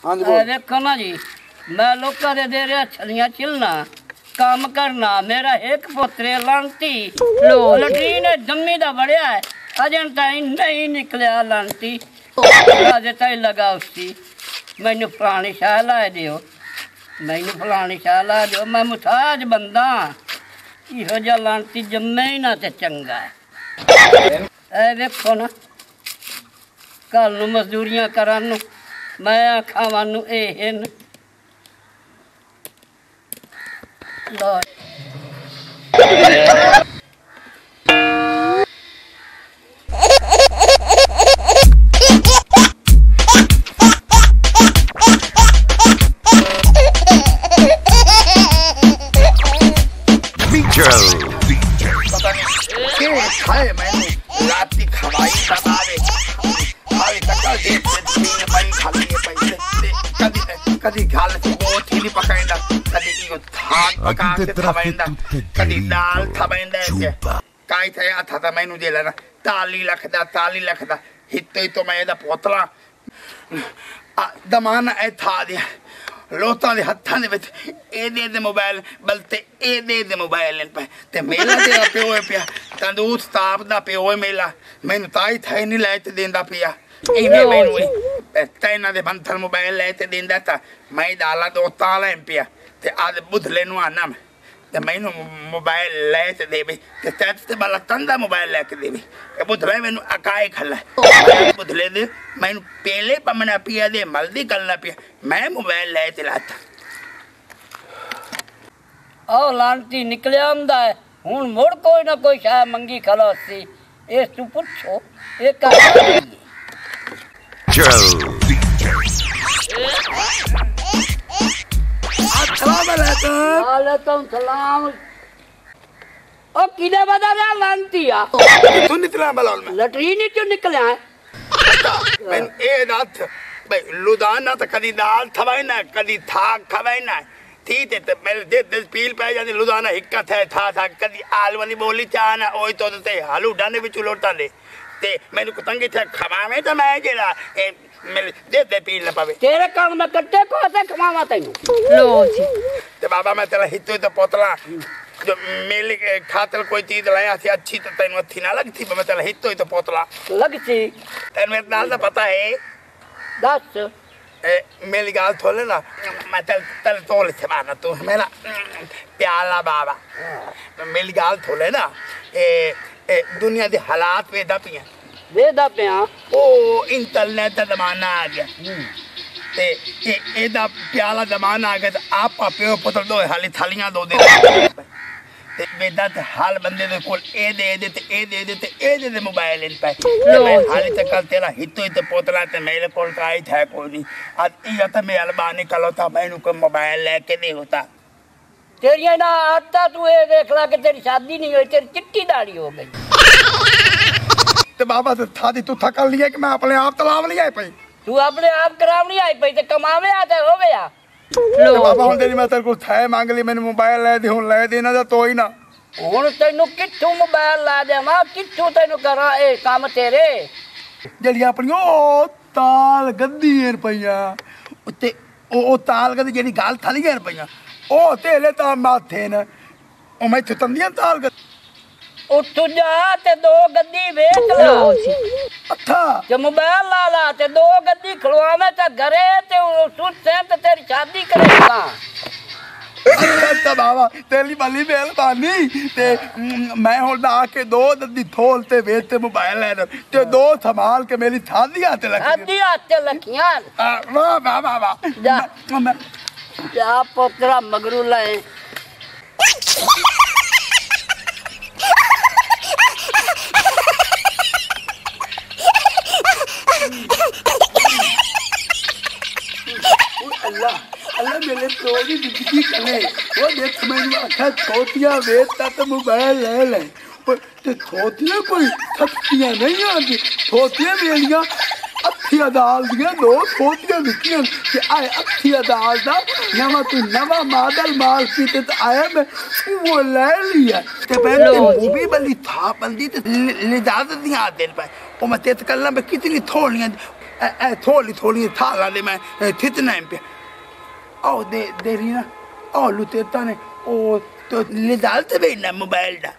हाँ जी देखो ना जी मैं लोग दे रहा छलियां चिलना काम करना मेरा एक पोतरे लांती लो लटरीन जम्मी दा बड़िया है अजन ताई नहीं निकलिया लांती अजे ताई लगा उसकी मैनू फलानी शाह ला दियो मैनू फलानी शाह ला दियो मैं मुथाज बंदा इहो जा लांती जम्मे ही ना ते चंगा है ए देखो ना कल नू मजदूरियां करन नू मैं आखा वानू एहन लो खाए मैंने राती खवाई बनावे खाए तकल दे तीन पाई खाली पैसे कदी कदी गाल से बहुत ही नहीं पकाएंदा कदी इको थाक पका के खवाएंदा कदी दाल खवाएंदा के काई थे आता था मैंने दे लेना ताली लखदा हित्तो तो मैं दा पोतला दमाना ए था दिया लोटा दे हत्थां दे विच ए दे मोबाइल बलते ए दे मोबाइल पे ते मेला दे पियो पिया तंदूर ताप दा पियो मेला मैनू ताई थाई नहीं ले ते देंदा पिया इने मैनू तैना दे बंथल मोबाइल ले ते देंदा ता मैं डाला दो ताला पिया ते आज बुधले नु आना ते मैनू मोबाइल ले ते देबे ते तत ते बाला तंदा मोबाइल लेके देबे ए बुधले मैनू अकाए खला बुधले दे मैनू पहले पमना पिया दे मल्दी करना पिया मैं मोबाइल ले ते लाता ओ लांती निकलिया आंदा है हुन मुड़ कोई ना कोई शाय मंगी खलोसी ए तू पूछो ए का वालेकुम सलाम ओ किने बता रहा लांतिया तू निकला बलाल में लटरीन चो निकलिया है मैं ए रात भाई लुधाना तो कदी दाल खवाई ना कदी थाक खवाई ना ठीक है तो मैं दे पील पे जाती लुधाना हिक्का था कदी आल वाली बोली चाहना ओए तो ते आलू डाने भी चुलोटा दे ते मैंने कुतंगी थे खवावे तो मैं जेला मेरे दे पील ना पावे तेरे काम में कट्टे को से खवावा तैनू लो जी ते बाबा मैं तेरा हितो तो पोतला जो मेले खातर कोई चीज लाया थी अच्छी तो तैनू अच्छी ना लगती मैं तेरा हितो तो पोतला लगती तैनू मेरे नाल दा पता है दस मेरी गाल थोले ना मैं तल तोल से माना तू मेरा प्याला बाबा मेरी गाल थोले ना दुनिया के हालात वेदा पिया ओ इंटरनेट का जमाना आ गया ते एदा प्याला जमाना आ गया तो आप प्यो पुत्र दो हाली थालियां दो दे ते वेदा ते हाल बंदे दे कोल ए दे मोबाइल इन पे मैं हाली तक कल तेरा हितो ही ते पोतला ते मेरे कोल काई था कोई नहीं आज ये तो मैं अलबानी कलोता मैनू को मोबाइल लेके नहीं होता तेरी ना आता तू ये देख ला कि तेरी शादी नहीं हुई तेरी चिट्टी दाढ़ी हो गई ते बाबा ते थादी तू थकल लिया कि मैं अपने आप तलाव लिया पे तू अपने आप कराव नहीं आई पे ते कमावे आते हो गया लो बाबा हुन तेरी मैं तेरे को थे मांग ली मैंने मोबाइल ले दी हुन ले देना दा तो ही ना हुन तैनू किथों मोबाइल ला देवा किथों तैनू करा ए काम तेरे जड़ी अपनी ओ ताल गद्दी रुपया ते ओ ताल गद्दी जेडी गाल थाली रुपया ओ तेरे ता माथे न ओ मैं तंदियां ताल गद्दी उठ जा ते दो गद्दी बेच ला अच्छा जे मोबाइल ला ला ते दो गद्दी खलवावे ते घरे ते सुट से ते तेरी शादी करेगा अच्छा बाबा तेरी बली मेहरबानी ते मैं हुन आके दो गद्दी थोल ते बेच ते मोबाइल ले ते दो संभाल के मेरी शादी आते लगी शादी आते लखियां वाह वाह वाह वाह जा पोतरा मगरू लाए अल्लाह मेरे तोरी जिंदगी कले वो देख मैंने अच्छा छोटियां बेचता तो मोबाइल ले ले पर ते छोटियां कोई सस्तियां नहीं आती छोटियां मेरियां अच्छी दाल दिया दो छोटियां विकियां कि आए अच्छी दाल दा नवा तू नवा मॉडल माल की ते आया मैं वो ले लिया ते पहले मूवी बली था बंदी ते ले ज्यादा दिया दिन पे ओ मैं तेत कल्ला में कितनी थोड़ियां थोड़ी थोड़ी थाला दे मैं थितना पे आओ दे रही ना आओ लुतेता ने ओ तो ले डालते भी ना मोबाइल दा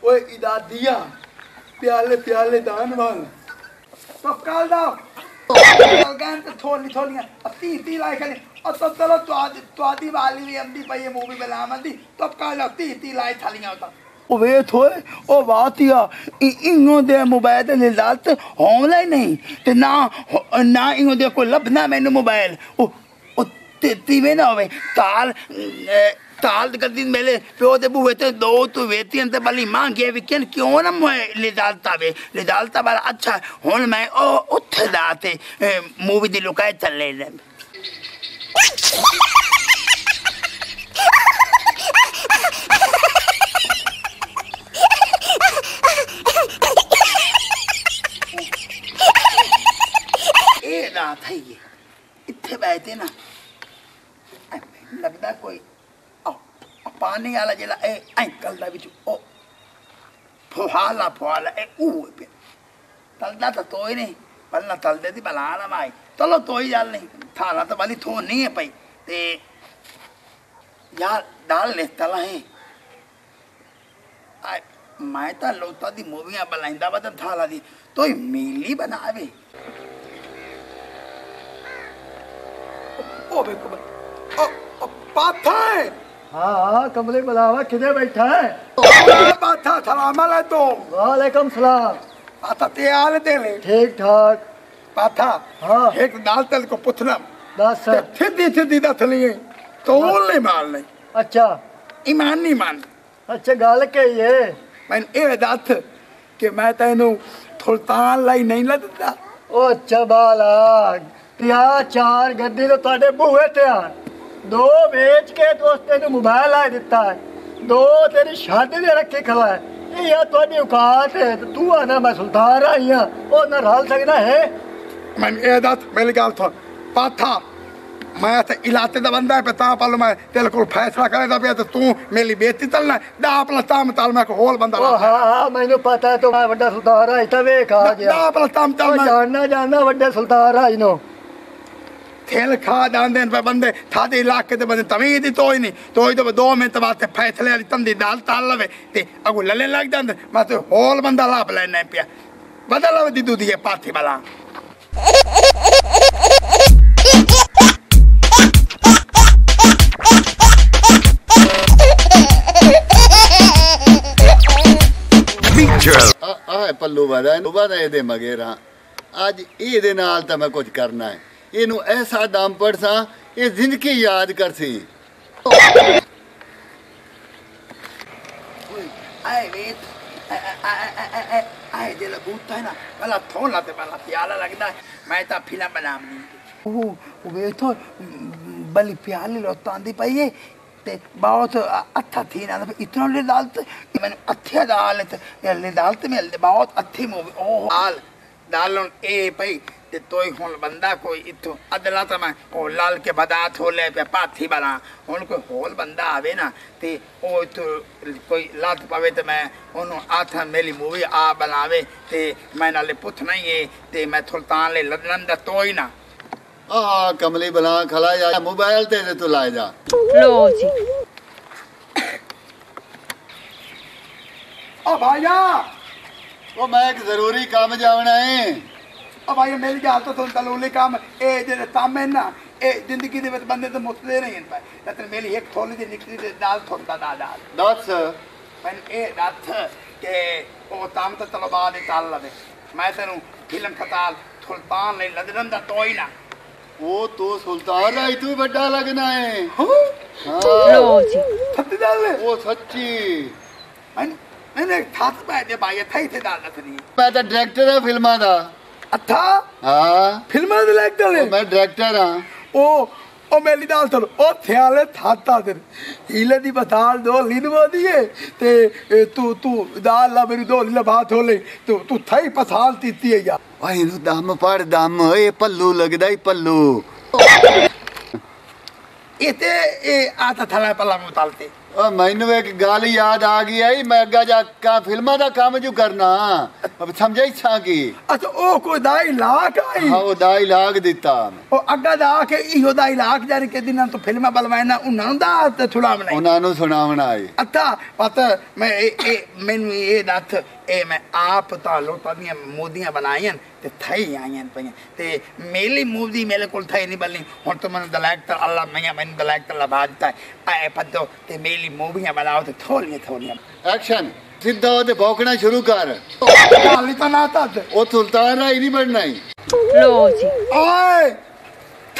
ओए इदा दिया प्याले प्याले दान वाल तो काल दा गान तो थोड़ी थोड़ी ती लाई खाली और तो चलो तो आदि वाली भी हमदी पई मूवी बनावंदी तो काल ती लाई थालियां होता ओ वे थोए ओ बात या इंगो दे मोबाइल ते लात ऑनलाइन नहीं ते ना इंगो दे को लभना मैनू मोबाइल ओ ते वे ना होवे ताल कदी मेले प्यो दे बुए ते दो तो वेती अंत बली मांगे विकन क्यों ना ले डालता वाला अच्छा हुन मैं ओ उथे दाते मूवी दी लुकाए चले ले ए रात है ये इथे बैठे ना लगदा कोई पानी वाला जिला अंकल दा विच ओ फुहाला ए पे तलदा तो तोई नहीं पल्ला तल दे दी बलाना माई चलो तोई जाल नहीं थाला तो वाली थो नहीं है पई ते यार डाल ले तला है मैं तो लोता दी मूवियां बनाइंदा बदन थाला दी तोई मीली बनावे ओ बे ओ पाथा है हाँ कमले बुलावा किधर बैठा है पाथा सलाम अलैकुम वालेकुम सलाम पाथा ते हाल तेले ठीक ठाक पाथा हाँ एक दाल तल को पुथना बस सीधी दथली तो नहीं मान नहीं अच्छा ईमान नहीं मान अच्छा गल के ये मैं ए दथ कि मैं तेनू सुल्तान लाई नहीं लगदा ओ अच्छा बाला पिया चार गद्दी तो ताडे बूहे ते आन दो बेच के दोस्ते ने मोबाइल ला दिता है दो तेरी शादी दे रखे खड़ा है ये थोड़ी औकात है तो तू आना मैं सुल्तान आई हां ओ ना रल सकना है मैं ए दथ मेरी गल तो पाथा मैं तो इलाते दा बंदा है पे ता पालो मैं तेरे को फैसला करे दा पे तो तू मेरी बेइज्जती तलना दा अपना ताम ताल मैं को होल बंदा ओ हां मैंने पता है तो मैं बड़ा सुल्तान आई तवे खा गया दा अपना ताम ताल मैं जानना बड़े सुल्तान आई नो खेल खा दांदे पे बंदे थादे इलाके दे बंदे तमीज ही तो ही तो 2 मिनट बाद फैसले वाली तंदी दाल ताल लवे ते अगू लले लग जांदे मैं तो होल बंदा लाभ लेने पिया बदल लवे दी दूधी पाथी वाला पल्लू वादा ये मगेरा अज ये नाल तो मैं कुछ करना है इनू ऐसा दम पड़ सा ये जिंदगी याद कर सी आए जे लगूता है ना वाला थोड़ा ते वाला प्याला लगदा है मैं ता फिल्म बनावनी ओ वे तो बली प्याली लोतांदी पई है ते बहुत अच्छा थी ना इतना ले डालते मैंने अच्छे डाल ले डालते में बहुत अच्छी मूवी ओ हाल डालन ए पई ते तोई हुन बंदा कोई इतो अदला त मैं ओ लाल के बदात हो ले पे पाथी बना हुन कोई होल बंदा आवे ना ते ओ तो कोई लात पावे ते मैं ओनो आथा मेरी मूवी आ बनावे ते मैं नाले पुछ नहीं है ते मैं सुल्तान ले लदन दा तोई ना कमली बना खला या मोबाइल ते तू लाए जा लो जी ओ भाईया ओ मैं एक जरूरी काम जावना है ओ भाई मेरी गल तो सुन तलूली काम ए जेड़े काम है ना ए जिंदगी दे विच बंदे तो मुक्तदे नहीं भाई लेकिन मेरी एक थोली दी निकली ते दाल थोंदा दाल दस मैं ए दथ के ओ ताम तो चलो बाद चाल लवे मैं तेनू फिल्म खताल सुल्तान ले लदन दा तोई ना वो तो सुल्तान राय तू बड़ा लगना है लो जी सच्ची डाल ले वो सच्ची मैंने थात पे दे भाई थई थे डाल दथनी मैं तो डायरेक्टर है फिल्मा दा अच्छा हां फिल्मां दे डायरेक्टर है मैं डायरेक्टर हां ओ मेरी दाल चलो ओ थयाले थाता दे हीले दी बताल दो लिनवा दिए ते तू दाल ला मेरी दो लीला बात हो ले तू थई पसाल तीती है यार भाई नु दम पड़ दम ए पल्लू लगदा ही पल्लू इते आता थला पला मुतालते ओ मैनू एक गल याद आ गई आई मैं अग्गा जा का फिल्मां दा काम जो करना अब समझाई छा की अच्छा ओ कोई दाई लाख आई हां ओ दाई लाग दिता ओ अग्गा दा के इहो दाई लाख जारी के दिना तो फिल्मा बलवाना उन्हां दा ते छुड़ावना उन्हां नु सुनावना आई अच्छा पता मैं मैनू ये दस मैं आप तालो तदियां मूवियां बनाईयां ते थई आईयां पईयां ते मेरी मूवी मेरे कोल थई नहीं बलनी हुन तो मन दलाक त अल्लाह मैनू दलाक त लबादता है पतो ते मेरी मूवियां बनाओ ते थोड़ियां एक्शन सीधा ओते भौंकना शुरू कर गाली तो ना ता ओ सुल्तान राई नहीं बनना ही लो जी ओए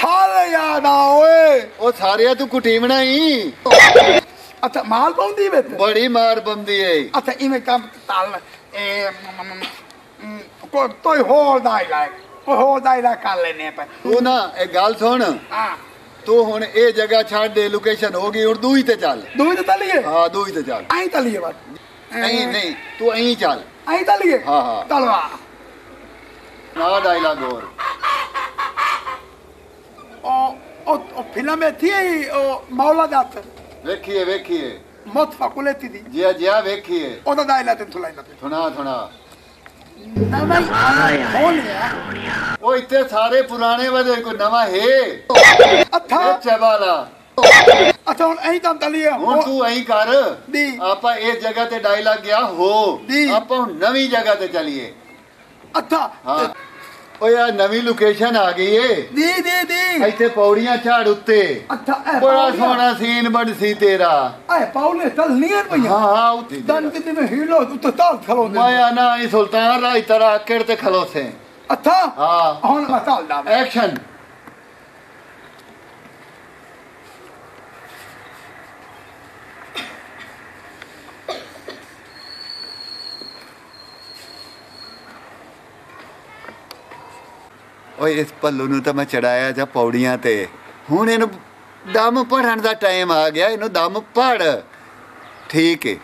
थाले याद आ ओए ओ सारिया तू कुटीमना ही अच्छा माल पाउंदी वे बड़ी मार बंदी है अच्छा इमे काम ताल को तोय होल दाई लाइक को होल दाई लाइक कर लेने पे तू ना एक गल सुन हां तू हुन ए जगह छाड़ दे लोकेशन होगी और दूई ते चल दूई ते तलिए हां दूई ते चल आई तलिए बात नहीं नहीं तू अहीं चल आई तलिए हां हां तलवा ना डायलॉग और ओ फिल्म में थी ओ मौला दात वेखिए वेखिए मत फकुलेती दी जिया जिया वेखिए ओदा दाइला ते थुलाई ना सुना सुना ना भाई कौन है ओ इतने सारे पुराने वदे कोई नवा है अच्छा चबाला अच्छा हुन अहीं तम तलिए हुन तू अहीं कर दी आपा इस जगह ते डायलॉग गया हो दी आपा हुन नवी जगह ते चलिए अच्छा हां ओ यार नवी लोकेशन आ गई है दी दी दी ਇੱਥੇ ਪੌੜੀਆਂ ਝਾੜ ਉੱਤੇ अच्छा ਬੜਾ ਸੋਹਣਾ ਸੀਨ ਬਣ ਸੀ ਤੇਰਾ ए पाउले चल नियर भैया ਹਾਂ ਹਾਂ ਉੱਥੇ दन कितने में हीलो तो ताल खलो दे ਮਾਇਆ ਨਾ ਇਹ ਸੁਲਤਾਨ ਰਾਜ ਤੇਰਾ ਆਕੜ ਤੇ ਖਲੋਸੇ अच्छा ਹਾਂ हुन मैं ताल दा ਐਕਸ਼ਨ ਓਏ ਇਸ ਪੱਲੂ ਨੂੰ ਤਾਂ ਮੈਂ ਚੜਾਇਆ ਜਾਂ ਪੌੜੀਆਂ ਤੇ ਹੁਣ ਇਹਨੂੰ ਦਮ ਪੜਨ ਦਾ ਟਾਈਮ ਆ ਗਿਆ ਇਹਨੂੰ ਦਮ ਪੜ ਠੀਕ ਹੈ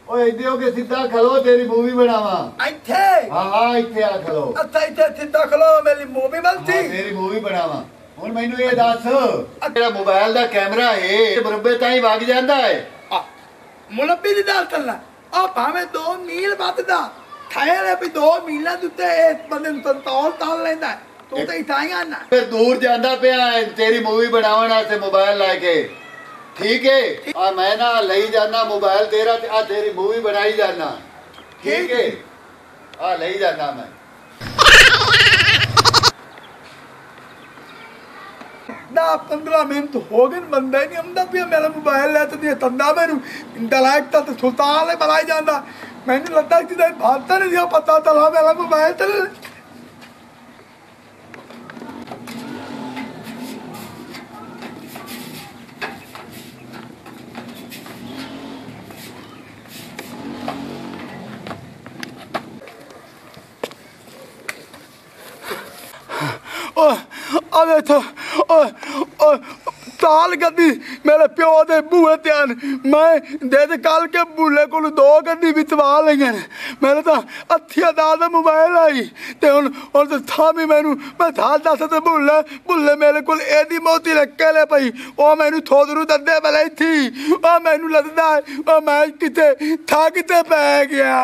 ਓਏ ਇੱਥੇ ਹੋ ਕੇ ਸਿੱਧਾ ਖਲੋ ਤੇਰੀ ਮੂਵੀ ਬਣਾਵਾਂ ਇੱਥੇ ਹਾਂ ਇੱਥੇ ਆ ਖਲੋ ਅੱਛਾ ਇੱਥੇ ਸਿੱਧਾ ਖਲੋ ਮੇਰੀ ਮੂਵੀ ਬਣਦੀ ਤੇਰੀ ਮੂਵੀ ਬਣਾਵਾਂ ਹੁਣ ਮੈਨੂੰ ਇਹ ਦੱਸ ਤੇਰਾ ਮੋਬਾਈਲ ਦਾ ਕੈਮਰਾ ਹੈ ਮੁਰੱਬੇ ਤਾਈਂ ਵਗ ਜਾਂਦਾ ਹੈ ਮੁਲੱਬੀ ਦੀ ਗੱਲ ਚੱਲਣਾ ਆ ਭਾਵੇਂ 2 ਮੀਲ ਵੱਧਦਾ ਥਾਇਰੇ ਵੀ 2 ਮੀਲਾਂ ਦੇ ਉੱਤੇ ਇਹ ਬੰਦੇ ਨੂੰ ਤੌਲ ਤਾਲ ਲੈਂਦਾ ਤੂੰ ਤਾਂ ਇਤਾਈਆਂ ਨਾ ਫਿਰ ਦੂਰ ਜਾਂਦਾ ਪਿਆ ਹੈ ਤੇਰੀ ਮੂਵੀ ਬਣਾਉਣ ਵਾਸਤੇ ਮੋਬਾਈਲ ਲੈ ਕੇ ਠੀਕ ਹੈ ਆ ਮੈਂ ਨਾ ਲਈ ਜਾਣਾ ਮੋਬਾਈਲ ਤੇਰਾ ਤੇ ਆ ਤੇਰੀ ਮੂਵੀ ਬਣਾਈ ਜਾਣਾ ਠੀਕ ਹੈ ਆ ਲਈ ਜਾਣਾ ਮੈਂ ना 15 मिनट हो गए बंदा नहीं आंदा पिया मेरा मोबाइल ले तो तंदा मैनू दलाक तो सुल्तान ले बनाई जांदा मैनू लगता कि भाता नहीं दिया पता चला मेरा मोबाइल तो अबे तो ताल गड्डी मेरे प्यो दे बूहे त्यान मैं दे कल के बुले को 2 गड्डी बितवा लईयां मेरे तो हत्थिया दाल मोबाइल आई ते हुन तो था भी मैनू मैं था दस ते बुले मेरे को एडी मोती रखे ले पई ओ मैनू थोदरू दद्दे बलाई थी ओ मैनू लगदा ओ मैं किते था किते पै गया